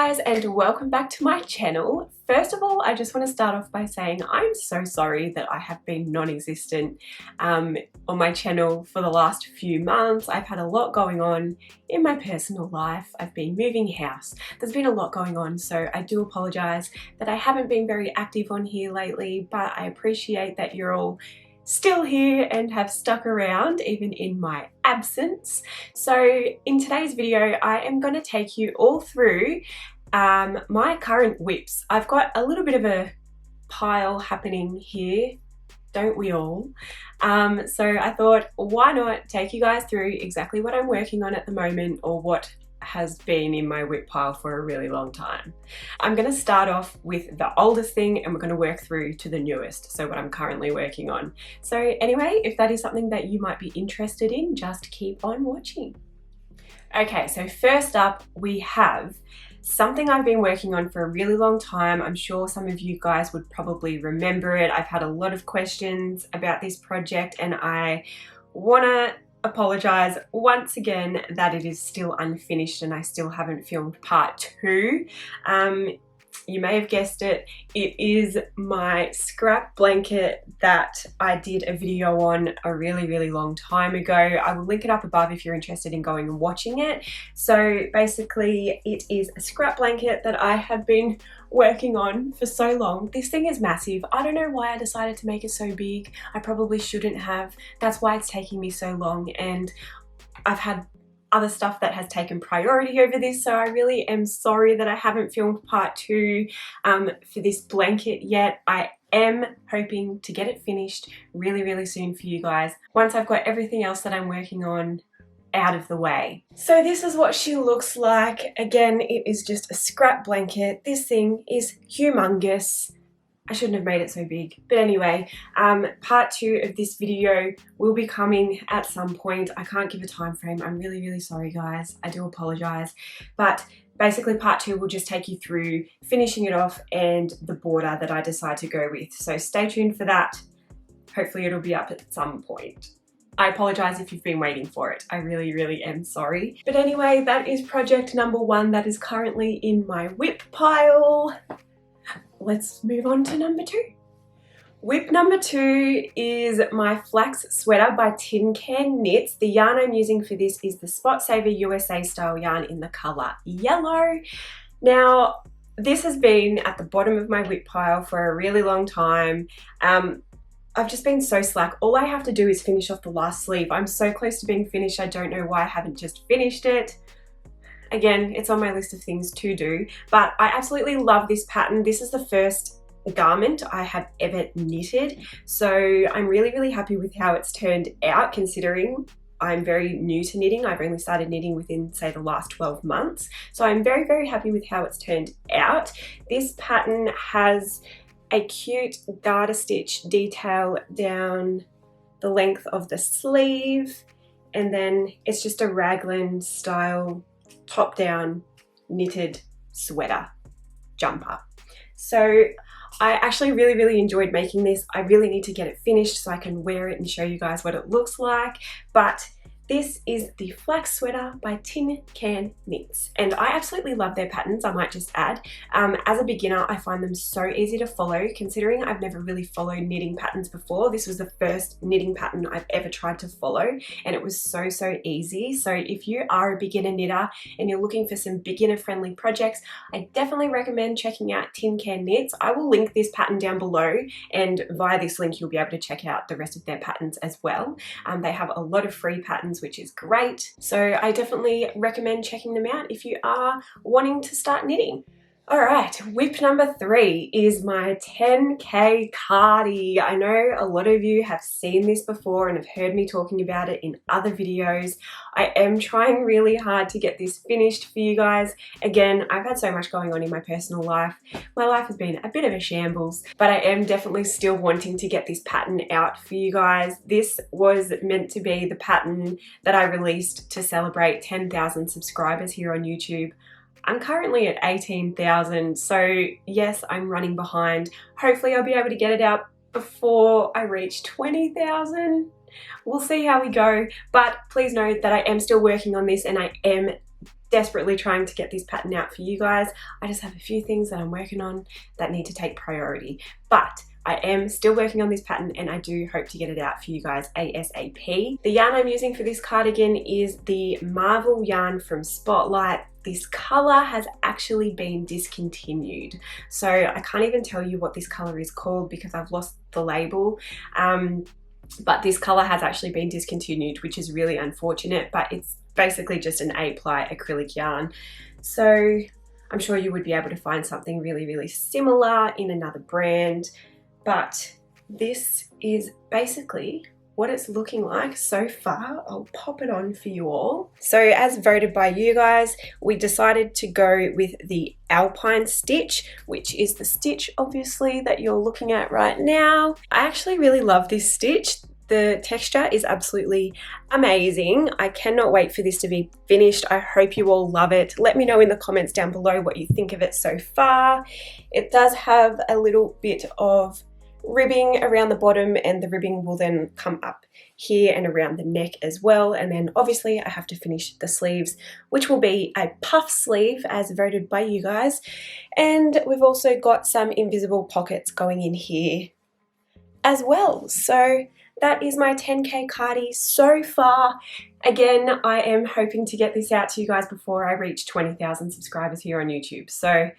guys, and welcome back to my channel. First of all, I just want to start off by saying I'm so sorry that I have been non-existent on my channel for the last few months. I've had a lot going on in my personal life. I've been moving house. There's been a lot going on, so I do apologize that I haven't been very active on here lately, but I appreciate that you're all still here and have stuck around even in my absence. So in today's video, I am going to take you all through my current WIPs. I've got a little bit of a pile happening here, don't we all? So I thought, why not take you guys through exactly what I'm working on at the moment, or what has been in my WIP pile for a really long time. I'm going to start off with the oldest thing and we're going to work through to the newest, so what I'm currently working on. So anyway, if that is something that you might be interested in, just keep on watching. Okay, so first up we have something I've been working on for a really long time. I'm sure some of you guys would probably remember it. I've had a lot of questions about this project and I want to apologize once again that it is still unfinished and I still haven't filmed part 2. You may have guessed it, it is my scrap blanket that I did a video on a really long time ago. I will link it up above if you're interested in going and watching it. So basically it is a scrap blanket that I have been working on for so long. This thing is massive. I don't know why I decided to make it so big. I probably shouldn't have. That's why it's taking me so long, and I've had other stuff that has taken priority over this, so I really am sorry that I haven't filmed part 2 for this blanket yet. I am hoping to get it finished really soon for you guys once I've got everything else that I'm working on out of the way. So this is what she looks like. Again, it is just a scrap blanket. This thing is humongous. I shouldn't have made it so big. But anyway, part 2 of this video will be coming at some point. I can't give a time frame. I'm really sorry guys. I do apologize. But basically part 2 will just take you through finishing it off and the border that I decide to go with. So stay tuned for that. Hopefully it'll be up at some point. I apologize if you've been waiting for it. I really am sorry. But anyway, that is project number 1 that is currently in my WIP pile. Let's move on to number 2. WIP number 2 is my Flax Sweater by 10K Knits. The yarn I'm using for this is the Spot Saver USA style yarn in the colour yellow. Now, this has been at the bottom of my WIP pile for a really long time. I've just been so slack. All I have to do is finish off the last sleeve. I'm so close to being finished. I don't know why I haven't just finished it. Again, it's on my list of things to do, but I absolutely love this pattern. This is the first garment I have ever knitted, so I'm really happy with how it's turned out, considering I'm very new to knitting. I've only started knitting within, say, the last 12 months. So I'm very happy with how it's turned out. This pattern has a cute garter stitch detail down the length of the sleeve, and then it's just a raglan style top down knitted sweater jumper. So I actually really enjoyed making this. I really need to get it finished so I can wear it and show you guys what it looks like. But this is the Flax Sweater by 10K Knits, and I absolutely love their patterns, I might just add. As a beginner, I find them so easy to follow, considering I've never really followed knitting patterns before. This was the first knitting pattern I've ever tried to follow, and it was so easy. So if you are a beginner knitter and you're looking for some beginner friendly projects, I definitely recommend checking out 10K Knits. I will link this pattern down below, and via this link you'll be able to check out the rest of their patterns as well. They have a lot of free patterns, which is great. So I definitely recommend checking them out if you are wanting to start knitting. Alright, WIP number 3 is my 10K Cardi. I know a lot of you have seen this before and have heard me talking about it in other videos. I am trying really hard to get this finished for you guys. Again, I've had so much going on in my personal life. My life has been a bit of a shambles, but I am definitely still wanting to get this pattern out for you guys. This was meant to be the pattern that I released to celebrate 10,000 subscribers here on YouTube. I'm currently at 18,000, so yes, I'm running behind. Hopefully I'll be able to get it out before I reach 20,000. We'll see how we go, but please know that I am still working on this and I am desperately trying to get this pattern out for you guys. I just have a few things that I'm working on that need to take priority, but I am still working on this pattern and I do hope to get it out for you guys ASAP. The yarn I'm using for this cardigan is the Marvel yarn from Spotlight. This color has actually been discontinued, so I can't even tell you what this color is called because I've lost the label. But this color has actually been discontinued, which is really unfortunate, but it's basically just an 8-ply acrylic yarn. So I'm sure you would be able to find something really, really similar in another brand. But this is basically what it's looking like so far. I'll pop it on for you all. So as voted by you guys, we decided to go with the Alpine stitch, which is the stitch obviously that you're looking at right now. I actually really love this stitch. The texture is absolutely amazing. I cannot wait for this to be finished. I hope you all love it. Let me know in the comments down below what you think of it so far. It does have a little bit of ribbing around the bottom, and the ribbing will then come up here and around the neck as well. And then obviously I have to finish the sleeves, which will be a puff sleeve as voted by you guys. And we've also got some invisible pockets going in here as well. So that is my 10K Cardi so far. Again, I am hoping to get this out to you guys before I reach 20,000 subscribers here on YouTube. So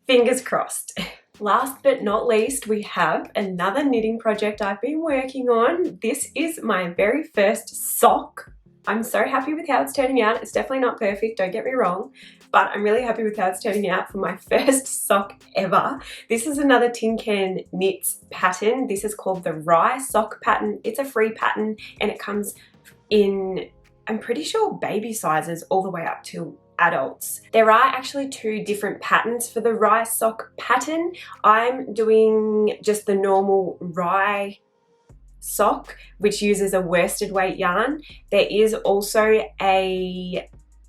fingers crossed. Last but not least, we have another knitting project I've been working on. This is my very first sock. I'm so happy with how it's turning out. It's definitely not perfect, don't get me wrong, but I'm really happy with how it's turning out for my first sock ever. This is another Tin Can Knits pattern. This is called the Rye Sock pattern. It's a free pattern and it comes in, I'm pretty sure, baby sizes all the way up to adults. There are actually 2 different patterns for the Rye Sock pattern. I'm doing just the normal Rye sock, which uses a worsted weight yarn. There is also a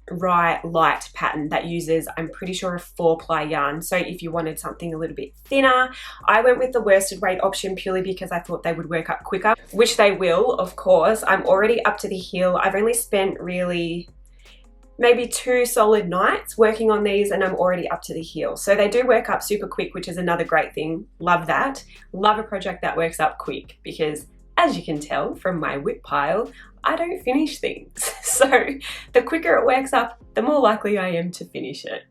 Rye Light pattern that uses, I'm pretty sure, a 4-ply yarn. So if you wanted something a little bit thinner, I went with the worsted weight option purely because I thought they would work up quicker, which they will, of course. I'm already up to the heel. I've only spent really maybe 2 solid nights working on these and I'm already up to the heel. So they do work up super quick, which is another great thing. Love that. Love a project that works up quick because, as you can tell from my WIP pile, I don't finish things. So the quicker it works up, the more likely I am to finish it.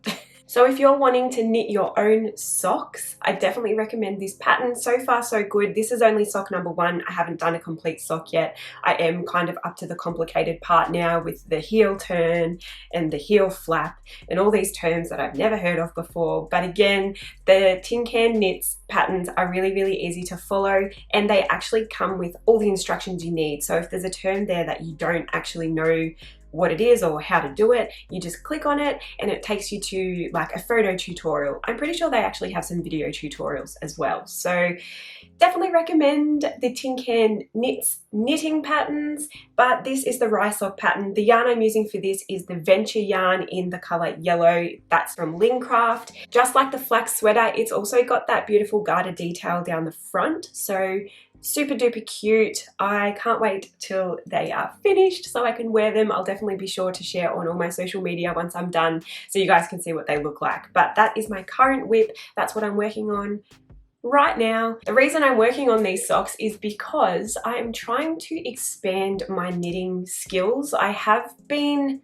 So if you're wanting to knit your own socks, I definitely recommend this pattern. So far so good. This is only sock number 1. I haven't done a complete sock yet. I am kind of up to the complicated part now with the heel turn and the heel flap and all these terms that I've never heard of before. But again, the Tin Can Knits patterns are really, really easy to follow and they actually come with all the instructions you need. So if there's a term there that you don't actually know what it is or how to do it, you just click on it and it takes you to like a photo tutorial. I'm pretty sure they actually have some video tutorials as well. So definitely recommend the Tin Can Knits knitting patterns, but this is the Rye Sock pattern. The yarn I'm using for this is the Venture yarn in the color yellow. That's from Lincraft. Just like the Flax Sweater, it's also got that beautiful garter detail down the front. So super duper cute. I can't wait till they are finished so I can wear them. I'll definitely be sure to share on all my social media once I'm done so you guys can see what they look like. But that is my current WIP. That's what I'm working on right now. The reason I'm working on these socks is because I'm trying to expand my knitting skills. I have been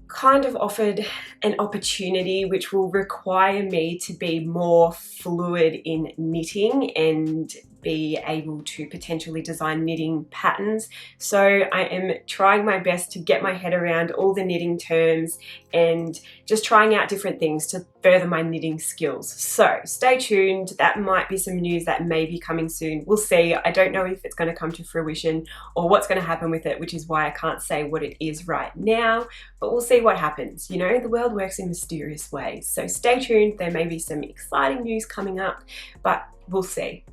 kind of offered an opportunity which will require me to be more fluid in knitting and be able to potentially design knitting patterns. So I am trying my best to get my head around all the knitting terms and just trying out different things to further my knitting skills. So stay tuned. That might be some news that may be coming soon. We'll see. I don't know if it's going to come to fruition or what's going to happen with it, which is why I can't say what it is right now, but we'll see what happens. You know, the world works in mysterious ways. So stay tuned. There may be some exciting news coming up, but we'll see.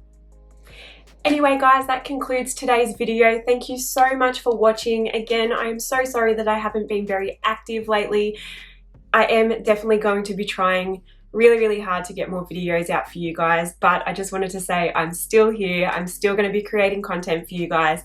Anyway guys, that concludes today's video. Thank you so much for watching. Again, I am so sorry that I haven't been very active lately. I am definitely going to be trying really, really hard to get more videos out for you guys, but I just wanted to say I'm still here. I'm still going to be creating content for you guys.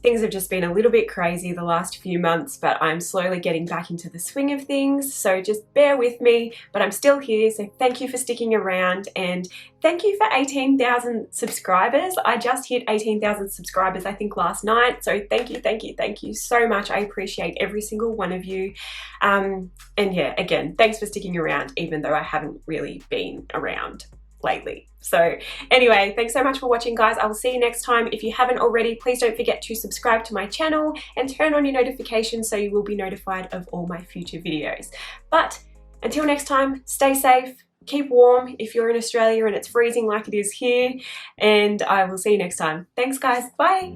Things have just been a little bit crazy the last few months, but I'm slowly getting back into the swing of things, so just bear with me, but I'm still here, so thank you for sticking around, and thank you for 18,000 subscribers. I just hit 18,000 subscribers, I think, last night, so thank you so much. I appreciate every single one of you, and yeah, again, thanks for sticking around, even though I haven't really been around lately. So anyway, thanks so much for watching, guys. I will see you next time. If you haven't already, please don't forget to subscribe to my channel and turn on your notifications so you will be notified of all my future videos. But until next time, stay safe, keep warm if you're in Australia and it's freezing like it is here, and I will see you next time. Thanks, guys. Bye.